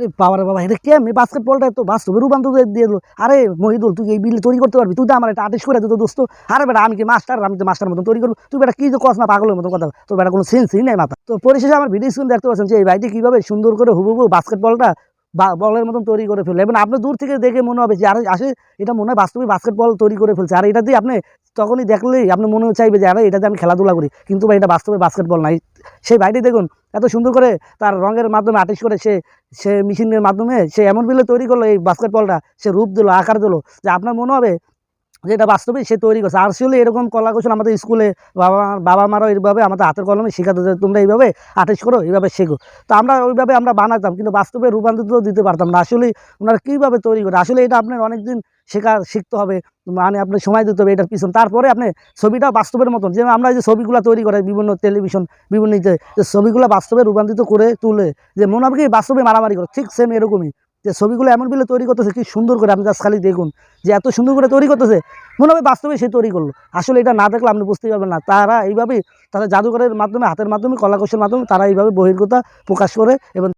আরে বাবা রে বাবা, এটা কেমনি বাস্কেটবলটা তো বাস্তবে রূপান্তর দিয়ে দিল। আরে মহিদুল, তুই এই বিল তৈরি করতে পারবি? তুই তো আমার একটা আর্টিস্ট করে দিত দোস্ত। আরে বেটা, আমি কি মাস্টার? আমি তো মাস্টার মতন তৈরি করবো। তুই বেটা কি যে কস না, পাগলের মতন কথা। তোর বেটা কোনো সেন্সই নেই মাথা। তো পরিশেষে আমার ভিডিও স্ক্রিন দেখতে পাচ্ছেন যে এই ভাইটি কিভাবে সুন্দর করে হুবহু বাস্কেটবলটা বলের মতন তৈরি করে ফেলে, এবং আপনি দূর থেকে দেখে মনে হবে যে আরে আসে এটা মনে হয় বাস্তবে বাস্কেটবল তৈরি করে ফেলছে। আর এটা দিয়ে আপনি তখনই দেখলেই আপনি মনে চাইবে যে আরে এটাতে আমি খেলাধুলা করি, কিন্তু ভাই এটা বাস্তবে বাস্কেটবল নাই। সেই ভাইটি দেখুন এত সুন্দর করে তার রঙের মাধ্যমে আর্টিস্ট করে সে সে মেশিনের মাধ্যমে সে এমন বিলে তৈরি করলো এই বাস্কেটবলটা, সে রূপ দিল, আকার দিল, যে আপনার মনে হবে যে এটা বাস্তবে সে তৈরি করছে। আসলে এরকম কলা কৌশল আমাদের স্কুলে বাবা মারাও এইভাবে আমাদের হাতের কলমে শেখাতো যে তোমরা এইভাবে আর্টিস্ট করো, এইভাবে শেখো। তো আমরা ওইভাবে আমরা বানাতাম, কিন্তু বাস্তবে রূপান্তরিত দিতে পারতাম না। আসলে ওনারা কীভাবে তৈরি করে, আসলে এটা আপনার অনেকদিন শিখতে হবে, মানে আপনি সময় দিতে হবে এটার পিছন। তারপরে আপনি ছবিটা বাস্তবের মতন, যে আমরা যে ছবিগুলো তৈরি করে বিভিন্ন টেলিভিশন বিভিন্ন যে ছবিগুলো বাস্তবে রূপান্তরিত করে তুলে, যে মনে হবে কি বাস্তবে মারামারি করে, ঠিক সেম এরকমই যে ছবিগুলো এমন বিলে তৈরি করতেছে কি সুন্দর করে। আপনি জাস্ট খালি দেখুন যে এত সুন্দর করে তৈরি করতেছে, মনে হবে বাস্তবে সে তৈরি করলো। আসলে এটা না দেখলে আপনি বুঝতেই পারবেন না। তারা এইভাবেই তারা জাদুঘরের মাধ্যমে, হাতের মাধ্যমে, কলা কৌশলের মাধ্যমে তারা এইভাবে বহির্গতা প্রকাশ করে এবং